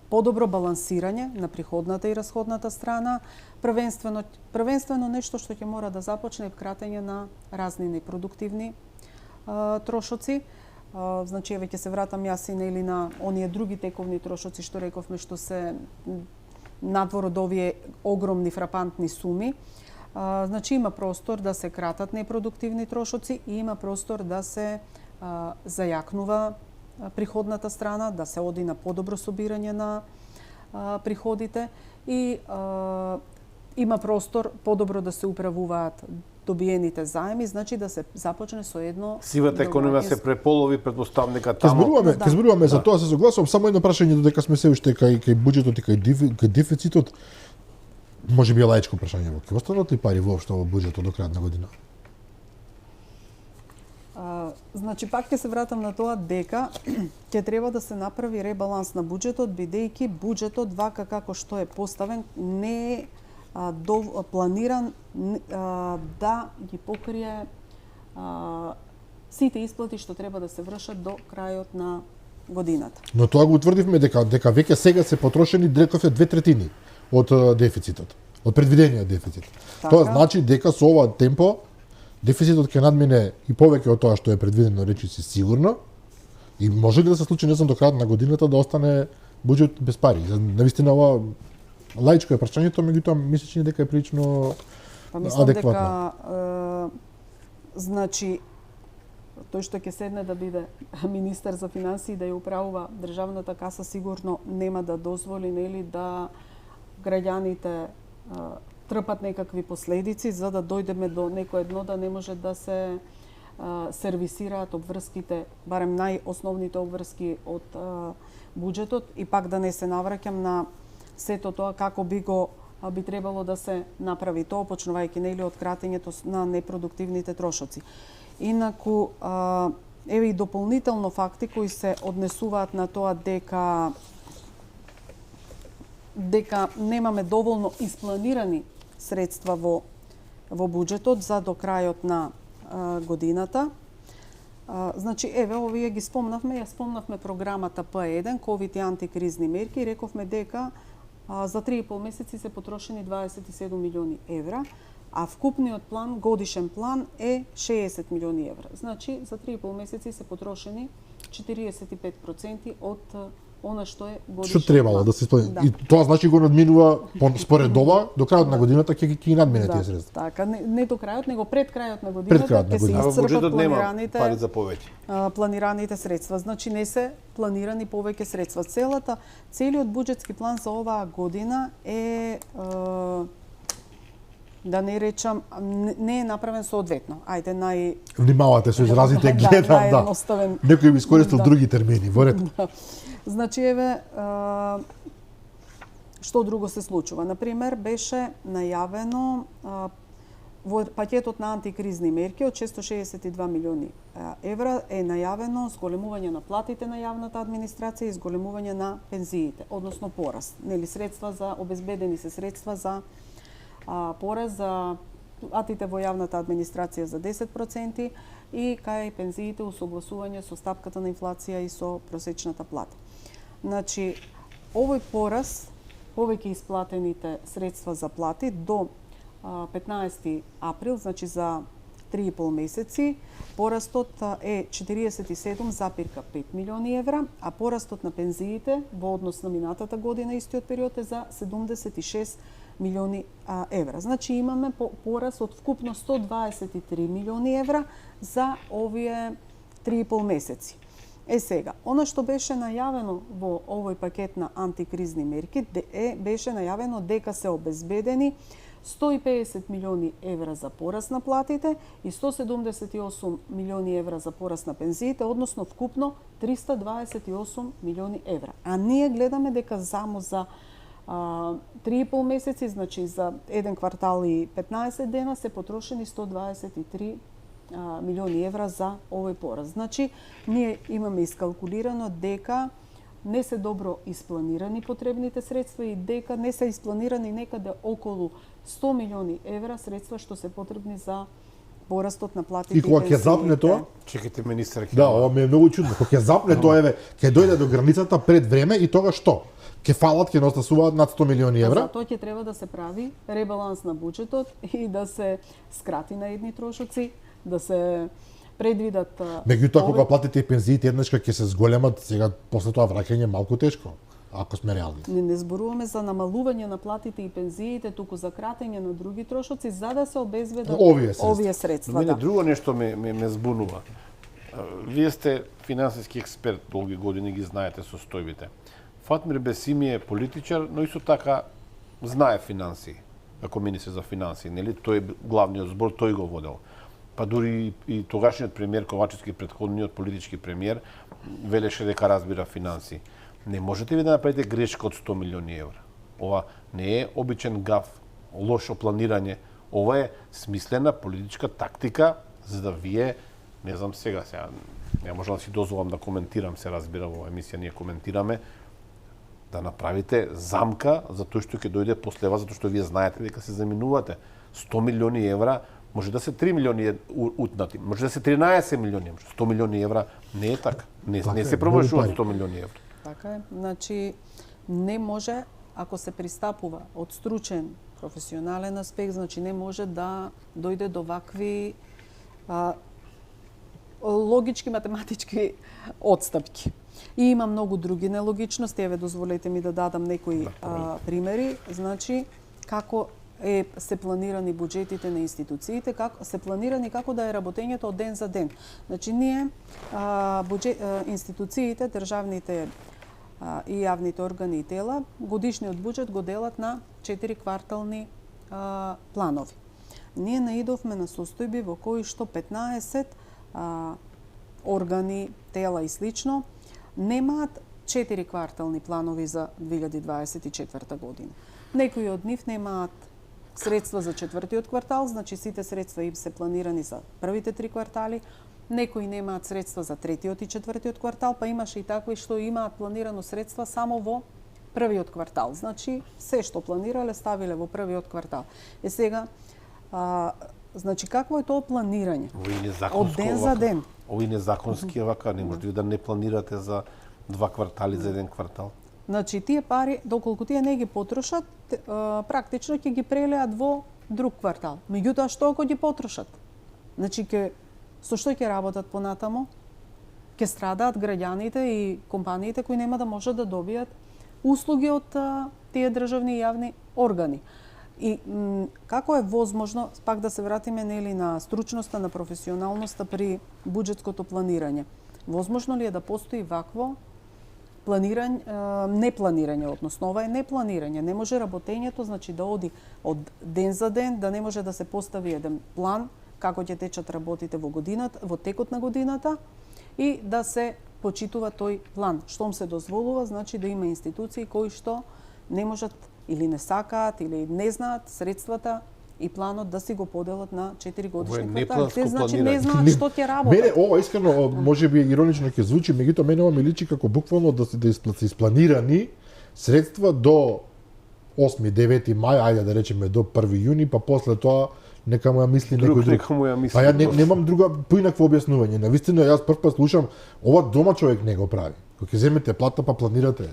подобро балансирање на приходната и расходната страна, првенствено нешто што ќе мора да започне е кратење на разни непродуктивни трошоци. Значи, еве ќе се вратам јас и нели на оние други тековни трошоци што рековме што се надвор од овие огромни фрапантни суми. Значи, има простор да се кратат непродуктивни трошоци и има простор да се зајакнува приходната страна, да се оди на подобро собирање на приходите и има простор подобро да се управуваат добиените заеми, значи да се започне со едно сивата економија се преполови, претпоставам дека таму. Ќе зборуваме за тоа, се согласувам, само едно прашање додека сме се уште кај буџетот и кај дефицитот. Може би е лаичко прашање, ќе останат ли пари воопшто во буџетот до крајот на година? Значи, пак ќе се вратам на тоа дека ќе треба да се направи ребаланс на буџетот, бидејќи буџетот вака како што е поставен не е планиран да ги покрие сите исплати што треба да се вршат до крајот на годината. Но тоа го утврдивме дека веќе сега се потрошени рекове 2/3 од дефицитот, од предвидениот дефицит. Така. Тоа значи дека со ова темпо дефицитот ќе надмине и повеќе од тоа што е предвидено, речиси сигурно. И може ли да се случи, не знам, до крајот на годината да остане буџет без пари? Навистина ова лаичко е прашањето, меѓутоа мислиш дека е прилично адекватно. Дека значи тој што ќе седне да биде министер за финансии да ја управува државната каса сигурно нема да дозволи нели да граѓаните трпат некакви последици за да дојдеме до некое дно да не може да се сервисираат обврските, барем најосновните обврски од буџетот и пак да не се навраќам на сето тоа како би требало да се направи тоа, почнувајќи нели од кратењето на непродуктивните трошоци. Инаку еве и дополнително факти кои се однесуваат на тоа дека немаме доволно испланирани средства во буџетот за до крајот на годината. Значи, еве, овие ги спомнавме, ја спомнавме програмата П1, ковид и антикризни мерки, и рековме дека за 3,5 месеци се потрошени 27 милиони евра, а вкупниот план, годишен план е 60 милиони евра. Значи, за 3,5 месеци се потрошени 45% од она што е годишен. Што требало да се исполни. Да. И тоа значи го надминува според ова до крајот на годината ќе ги надмине тие средства. Така, не до крајот, него пред крајот на годината ќе се исцрпат пари за повеќе. Планираните средства. Значи не се планирани повеќе средства. Целиот буџетски план за оваа година е да не речам, не е направен соодветно. Ајде Внимавате со изразите, гледам, да. Некој би искористил други термини, во ред. Значи, еве, што друго се случува? Например, беше најавено во пакетот на антикризни мерки од 662 милиони евра е најавено зголемување на платите на јавната администрација и зголемување на пензиите, односно пораст. Нели, средства за обезбедени се средства за порез за платите во јавната администрација за 10% и кај пензиите усогласување со стапката на инфлација и со просечната плата. Значи, овој пораз, повеќе исплатените средства за плати до 15 април, значи за 3,5 месеци, порастот е 47,5 милиони евра, а порастот на пензиите во однос на минатата година истиот период е за 76 милиони евра. Значи имаме пораз од вкупно 123 милиони евра за овие 3,5 месеци. Сега, она што беше најавено во овој пакет на антикризни мерки беше најавено дека се обезбедени 150 милиони евра за пораст на платите и 178 милиони евра за пораст на пензиите, односно вкупно 328 милиони евра. А ние гледаме дека само за 3,5 месеци, значи за еден квартал и 15 дена се потрошени 123 милиони евра за овој пораз. Значи, ние имаме искалкулирано дека не се добро испланирани потребните средства и дека не се испланирани некаде околу 100 милиони евра средства што се потребни за порастот на платите и кога ќе запне тоа, чекайте министер. Да, ова ми е многу чудно. Кога ќе запне тоа, ќе дојде до границата пред време и тога што? Ќе фалат, ќе настасуваат над 100 милиони евра? Затоа ќе треба да се прави ребаланс на буџетот и да се скрати на едни трошоци, да се предвидат. Меѓутоа, кога платите и пензиите еднаш ќе се зголемат, сега после тоа враќање малку тешко, ако сме реални. Не зборуваме за намалување на платите и пензиите, туку за кратење на други трошоци за да се обезбедат овие средства. Но мене друго нешто ме збунува. Вие сте финансиски експерт, долги години ги знаете состојбите. Фатмир Бесими е политичар, но исто така знае финанси, како министер за финанси, нели? Тој е главниот збор, тој го водел. Па дури и тогашниот премиер Ковачевски, претходниот политички премиер, велеше дека разбира финанси. Не можете ли да направите грешка од 100 милиони евра? Ова не е обичен гаф, лошо планирање. Ова е смислена политичка тактика за да вие, не знам сега, не можам да си дозволам да коментирам, се разбира во емисија ние коментираме, да направите замка за тој што ќе дојде после вас, затоа што вие знаете дека се заминувате. 100 милиони евра, може да се 3 милиони утнати, може да се 13 милиони, 100 милиони евра не е така. Не се промашуваат 100 милиони евра. Така е. Значи, не може, ако се пристапува од стручен, професионален аспект, значи не може да дојде до вакви логички, математички отстапки. И има многу други нелогичности, еве дозволете ми да дадам некои примери. Значи, како се планирани буџетите на институциите, како се планирани како да е работењето од ден за ден. Значи, ние институциите, државните и јавните органи и тела, годишниот буџет го делат на 4 квартални планови. Ние наидовме на состојби во кои што 15 органи, тела и слично немаат 4 квартални планови за 2024 година. Некои од нив немаат средства за четвртиот квартал, значи сите средства им се планирани за првите 3 квартали, некои немаат средства за третиот и четвртиот квартал, па имаше и такви што имаат планирано средства само во првиот квартал. Значи, се што планирале, ставиле во првиот квартал. Сега, значи, какво е тоа планирање? Од ден за ден. Ови незаконски вака, не можете да не планирате за 2 квартали, за еден квартал. Значи, тие пари, доколку тие не ги потрошат, практично ќе ги прелеат во друг квартал. Меѓутоа, што ако ги потрошат? Значи, со што ќе работат понатамо? Ќе страдаат граѓаните и компаниите кои нема да можат да добијат услуги од тие државни и јавни органи. И како е возможно, пак да се вратиме нели на стручноста, на професионалноста при буџетското планирање? Возможно ли е да постои вакво непланирање, односно ова е непланирање. Не може работењето, значи да оди од ден за ден, да не може да се постави еден план како ќе течат работите во годината, во текот на годината и да се почитува тој план. Штом се дозволува, значи да има институции кои што не можат или не сакаат или не знаат средствата и планот да си го поделат на 4 годишни квартали. Те значи не знаат што ќе работат. Мене ова искрено можеби иронично ќе звучи, меѓутоа мене ова ми личи како буквално да се испланирани средства до 8, 9 мај, ајде да речеме до 1 јуни, па после тоа нека му ја мисли некој друг. Нека му ја мисли. Па ја немам друга поинакво објаснување. Навистина јас прв пат слушам, ова дома човек не го прави. Кога ќе земете плата па планирате.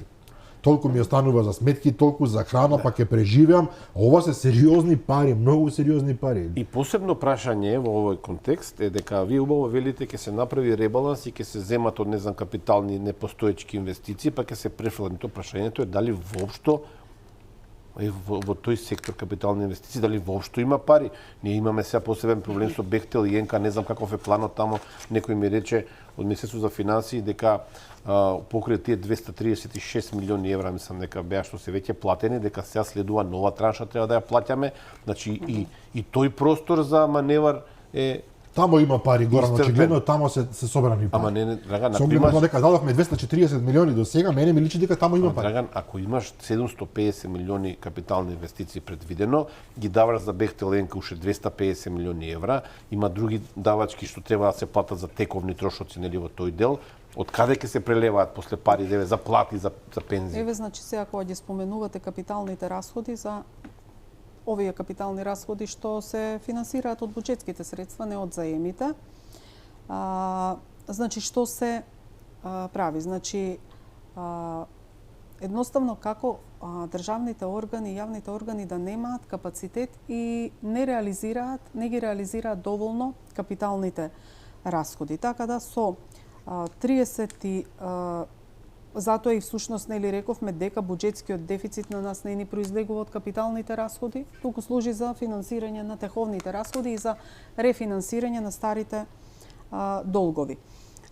Толку ми останува за сметки, толку за храна, па ќе преживеам. Ова се сериозни пари, многу сериозни пари. И посебно прашање во овој контекст е дека вие убаво велите ќе се направи ребаланс и ќе се земат од капитални непостоечки инвестиции, па ќе се префрлат. То прашањето е дали воопшто во тој сектор капитални инвестиции, дали воопшто има пари. Ние имаме сега посебен проблем со Бехтел и Енка, не знам каков е планот тамо. Некој ми рече од Министерството за финансии дека покрај тие 236 милиони евра, мислам дека беа што се веќе платени, дека сега следува нова транша, треба да ја плаќаме. Значи и тој простор за маневар е Тамо има пари, Горан, очигледно тамо се собрани пари. Ама не, Драган, ако имаш дека дадовме 240 милиони до сега, мене ми личи дека тамо има пари. Драган, ако имаш 750 милиони капитални инвестиции предвидено, ги даваш за Бехтел Енка уште 250 милиони евра, има други давачки што треба да се платат за тековни трошоци нели во тој дел. Од каде ќе се прелеваат после пари за плати, за пензии? Еве, значи сега кога ги споменувате капиталните расходи за овие капитални расходи што се финансираат од буџетските средства, не од заемите. Значи што се прави? Значи едноставно како државните органи, јавните органи да немаат капацитет и не ги реализираат доволно капиталните расходи. Така да со 30 затоа и всушност нели рековме дека буџетскиот дефицит на нас не ни произлегува од капиталните расходи, туку служи за финансирање на теховните расходи и за рефинансирање на старите долгови.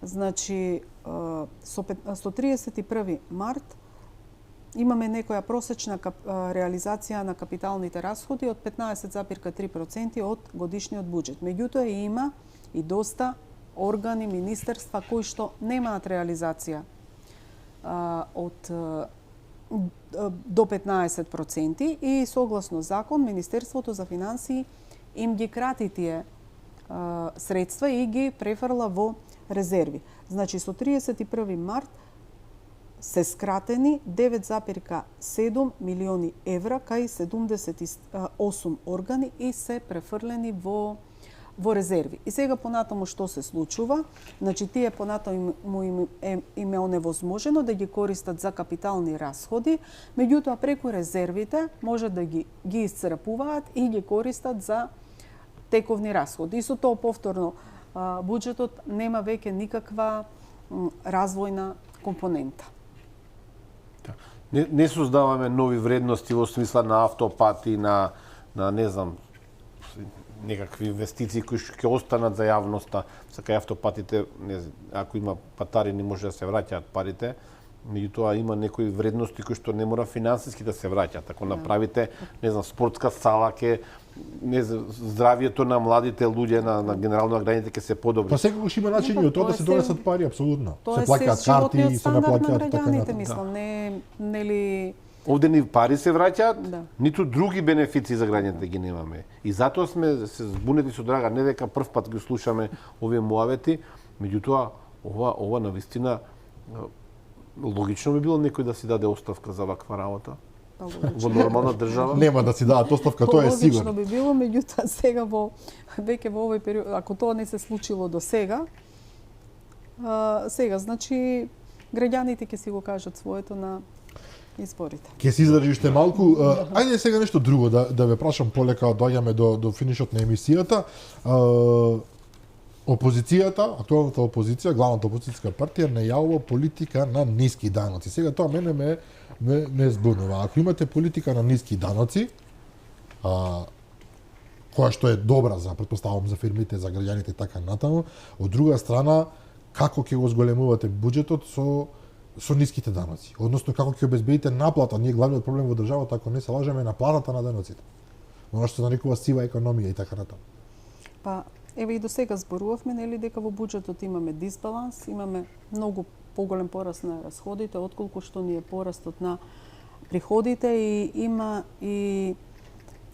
Значи со 31 март имаме некоја просечна реализација на капиталните расходи од 15,3% од годишниот буџет. Меѓутоа има и доста органи, министерства кои што немаат реализација од до 15% и согласно закон Министерството за финансии им ги крати тие средства и ги префрла во резерви. Значи со 31 март се скратени 9,7 милиони евра кај 78 органи и се префрлени во резерви. И сега понатаму што се случува? Значи тие понатаму им е оневозможено да ги користат за капитални расходи, меѓутоа преку резервите може да ги исцрпуваат и ги користат за тековни расходи. И со тоа повторно буџетот нема веќе никаква развојна компонента. Не создаваме нови вредности во смисла на автопати, на не знам, некакви инвестиции кои ќе останат за јавноста. Сака автопатите, ако има патари, не може да се враќаат парите. Меѓутоа има некои вредности кои што не мора финансиски да се враќаат. Ако направите, не знам, спортска сала ќе здравието на младите луѓе, на генерално на граѓаните ќе се подобри. Па секогаш има начини од тоа да се донесат пари, апсолутно. Се плаќаат карти, се наплаќаат така натаму. Мислам, нели Овде ни пари се враќаат, да. Ниту други бенефиции за граѓаните ги немаме. И затоа сме се збунети со Драга, не дека прв пат ги слушаме овие муавети, меѓутоа ова навистина логично би било некој да си даде оставка за ваква работа. Во нормална држава нема да си дадат оставка, тоа е сигурно. Логично би било, меѓутоа сега веќе во овој период, ако тоа не се случило до сега, сега значи граѓаните ќе си го кажат своето на изборите. Ке се издржи уште малку. Ајде сега нешто друго да ве прашам полека, доаѓаме до финишот на емисијата. Опозицијата, актуелната опозиција, главната опозицијска партија најавува политика на ниски даноци. Сега тоа мене ме збунува. Ако имате политика на ниски даноци, која што е добра за, претпоставам, за фирмите, за граѓаните и така натаму, од друга страна, како ќе го зголемувате буџетот со ниските даноци? Односно, како ќе обезбедите наплата? Ние главниот проблем во државата, ако не се лажеме, е наплатата на даноците. Оно што се нарекува сива економија и така натаму. Па, еве и до сега зборувавме, нели, дека во буџетот имаме дисбаланс, имаме многу поголем пораст на расходите, отколку што ни е порастот на приходите и има и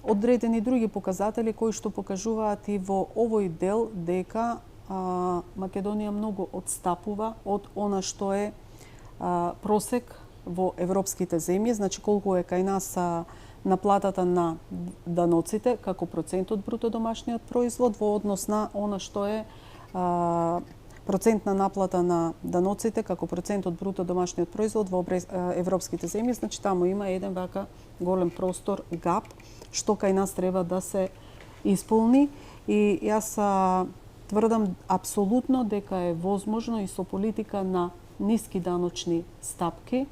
одредени други показатели кои што покажуваат и во овој дел дека Македонија многу отстапува од она што е просек во европските земји, значи колку е кај нас на платата на даноците како процент од бруто домашниот производ во однос на она што е процентна наплата на даноците како процент од бруто домашниот производ во европските земји. Значи таму има еден вака голем простор, гап, што кај нас треба да се исполни. И јас тврдам апсолутно дека е возможно и со политика на ниски даночни стапки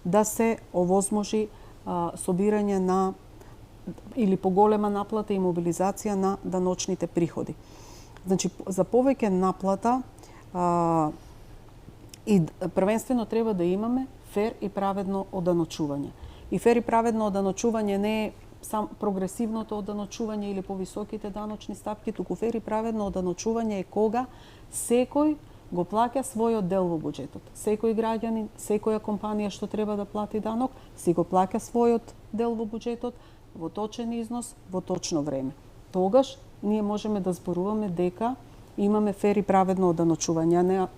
да се овозможи собирање на или поголема наплата и мобилизација на даночните приходи. Значи, за повеќе наплата и првенствено треба да имаме фер и праведно оданочување. И фер и праведно оданочување не е сам прогресивното оданочување или повисоките даночни стапки, туку фер и праведно оданочување е кога секој го плаќа својот дел во буџетот. Секој граѓанин, секоја компанија што треба да плати данок, си го плаќа својот дел во буџетот во точен износ, во точно време. Тогаш ние можеме да зборуваме дека имаме фер и праведно оданочување,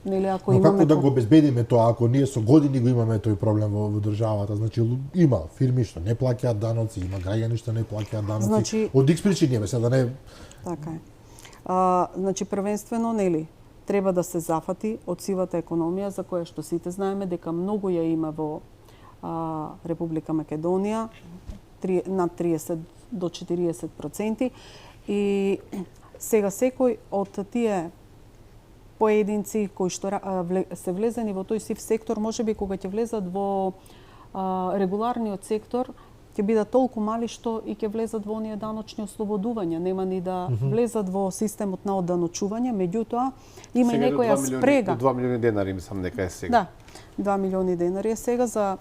нели ако Но имаме... како да го обезбедиме тоа, ако ние со години го имаме тој проблем во државата? Значи, има фирми што не плаќаат даноци, има граѓани што не плаќаат даноци. Значи, од X причини, да не... Така е. Значи, првенствено, нели, треба да се зафати од сивата економија, за која што сите знаеме дека многу ја има во Република Македонија, над 30 до 40%. И сега секој од тие поединци кои што се влезени во тој сив сектор, можеби кога ќе влезат во регуларниот сектор, ќе бидат толку мали што и ќе влезат во оние даночни ослободувања, нема ни да влезат во системот на оданочување, меѓутоа има и некоја спрега. 2 милиони денари мислам дека е сега. Да, 2 милиони денари е сега за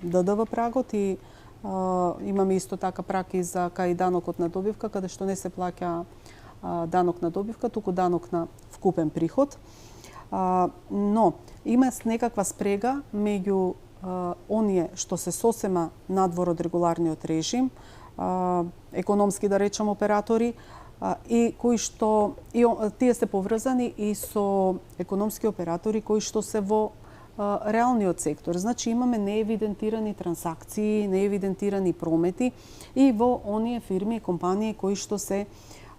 ДДВ прагот и имаме исто така прак и за кај данокот на добивка, каде што не се плаќа данок на добивка, туку данок на вкупен приход. Но има некаква спрега меѓу оние што се сосема надвор од регуларниот режим, економски да речем оператори, и кои што тие се поврзани и со економски оператори кои што се во реалниот сектор. Значи имаме неевидентирани трансакции, неевидентирани промети и во оние фирми и компании кои што се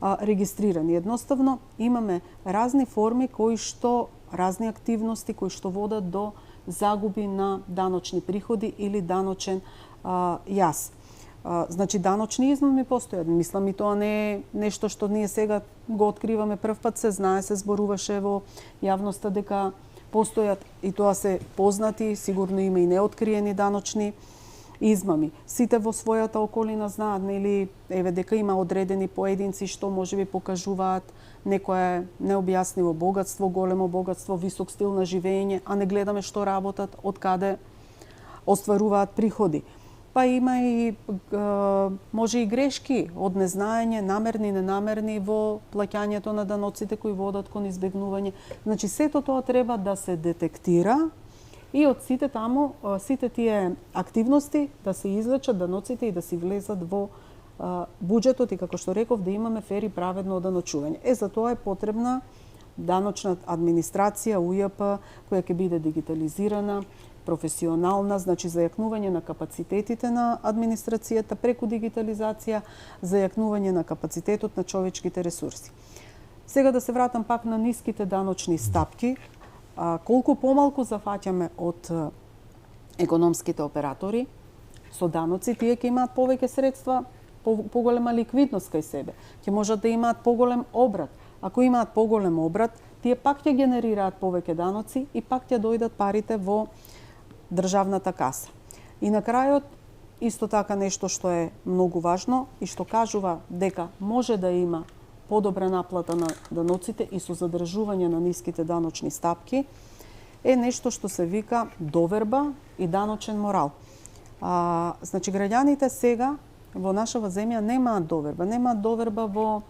регистрирани. Едноставно имаме разни форми разни активности кои што водат до загуби на даночни приходи или даночен јас. Значи даночни измами постојат. Мислам и тоа не е нешто што ние сега го откриваме првпат, се знае, се зборуваше во јавноста дека постојат и тоа се познати, сигурно има и неоткриени даночни измами. Сите во својата околина знаат, нели, дека има одредени поединци што можеби покажуваат некое необјаснимо богатство, големо богатство, висок стил на живење, а не гледаме што работат, од каде остваруваат приходи. Па има и може и грешки од незнаење, намерни, ненамерни во плаќањето на даноците кои водат кон избегнување. Значи сето тоа треба да се детектира и од сите тие активности да се извлечат даноците и да си влезат во буџетот и, како што реков, да имаме фер и праведно оданочување. За тоа е потребна даночна администрација, УЈП, која ќе биде дигитализирана, професионална, значи зајакнување на капацитетите на администрацијата преку дигитализација, зајакнување на капацитетот на човечките ресурси. Сега да се вратам пак на ниските даночни стапки. Колку помалку зафаќаме од економските оператори со даноци, тие ќе имаат повеќе средства, поголема ликвидност кај себе. Ќе можат да имаат поголем обрат. Ако имаат поголем обрат, тие пак ќе генерираат повеќе даноци и пак ќе дојдат парите во државната каса. И на крајот, исто така нешто што е многу важно и што кажува дека може да има подобра наплата на даноците и со задржување на ниските даночни стапки, е нешто што се вика доверба и даночен морал. Значи, граѓаните сега во нашава земја немаат доверба во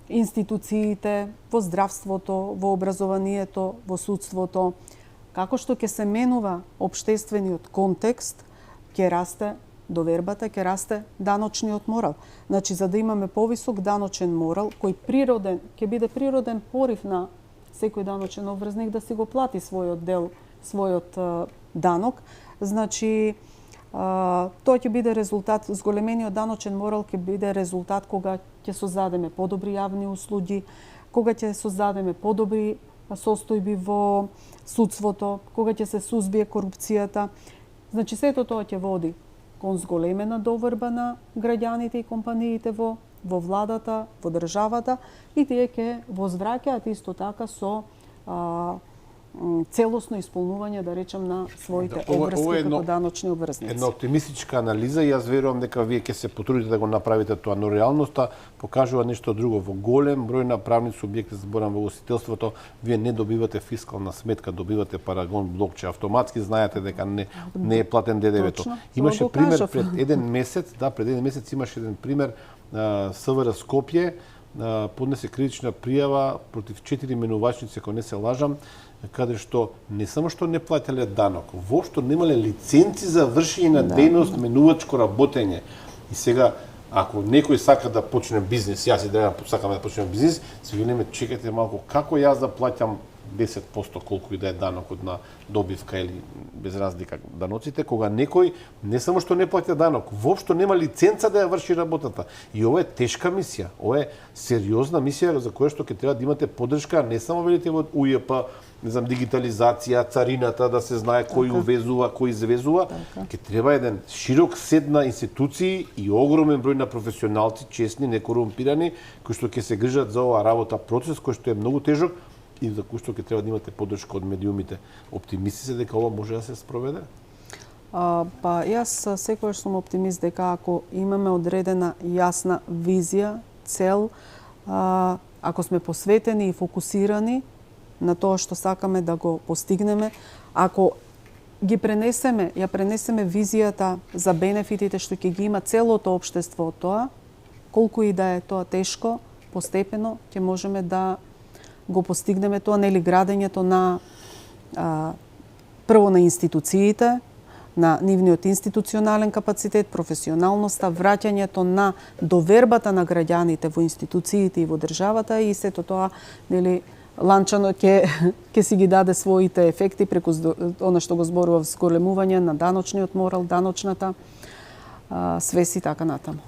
институциите, во здравството, во образованието, во судството. Како што ќе се менува општествениот контекст, ќе расте довербата, ќе расте даночниот морал. Значи, за да имаме повисок даночен морал, кој ќе биде природен порив на секој даночен обврзник да си го плати својот дел, својот данок, значи Тоа ќе биде резултат, зголемениот даночен морал ќе биде резултат кога ќе создадеме подобри јавни услуги, кога ќе создадеме подобри состојби во судството, кога ќе се сузбие корупцијата. Значи, сето тоа ќе води кон зголемена доверба на граѓаните и компаниите во владата, во државата, и тие ќе возвраќаат исто така со целосно исполнување, да речем, на своите обврски како даночни обврзници. Една оптимистичка анализа и јас верувам дека вие ќе се потрудите да го направите тоа, но реалноста покажува нешто друго. Во голем број на правни субјекти, зборам во угостителството, вие не добивате фискална сметка, добивате парагон блокче, автоматски знаете дека не е платен ДДВ-то. Имаше пример пред еден месец, имаше еден пример, СВР Скопје поднесе критична пријава против 4 менувачници, ако не се лажам, каде што не само што не плателе данок, воопшто немале лиценци за вршење на дејност, менувачко работење. И сега, ако некој сака да почне бизнес, јас и Драган сакаме да почнеме бизнес, се велиме, чекайте малку, како јас да плаќам 10% колку и да е данокот на добивка или без разлика даноците, кога некој не само што не плаќа данок, воопшто нема лиценца да ја врши работата. И ова е тешка мисија, ова е сериозна мисија за која што ќе треба да имате поддршка, не само велите во УЈП, не знам, дигитализација, царината, да се знае кој увезува, кој извезува. Ќе треба еден широк сет на институции и огромен број на професионалци, честни, некорумпирани, кои што ќе се грижат за оваа работа, процес кој што е многу тежок и за кој што ќе треба да имате поддршка од медиумите. Оптимисти се дека ова може да се спроведе? Па јас секогаш сум оптимист дека ако имаме одредена јасна визија, цел, ако сме посветени и фокусирани на тоа што сакаме да го постигнеме, ако ја пренесеме визијата за бенефитите што ќе ги има целото општество од тоа, колку и да е тоа тешко, постепено ќе можеме да го постигнеме тоа, нели, градењето на прво на институциите, на нивниот институционален капацитет, професионалноста, враќањето на довербата на граѓаните во институциите и во државата, и сето тоа, нели, ланчано ќе си ги даде своите ефекти преку она што го зборував, зголемување на даночниот морал, даночната свест и така натаму.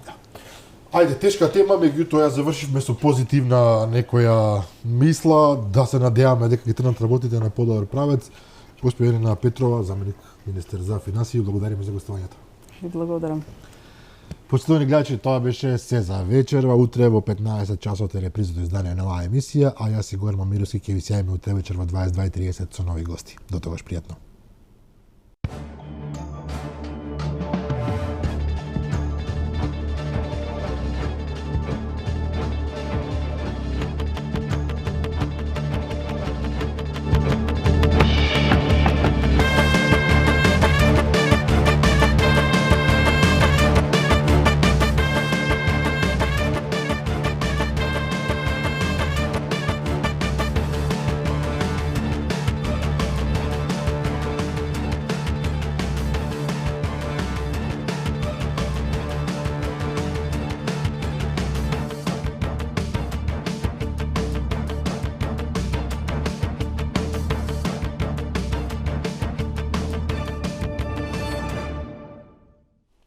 Ајде, тешка тема, меѓутоа ја завршивме со позитивна некоја мисла, да се надеваме дека ќе тренат работите на подобар правец. Госпоѓа Елена Петрова, заменик министер за финансии, благодариме за гостувањето. Ви благодарам. Почитувани гледачи, тоа беше се за вечерва. Утре во 15 часот е репризото издание на оваа емисија, а јас и Горан Мамировски ќе ви сјајме утре вечер во 22:30 со нови гости. До тогаш пријатно.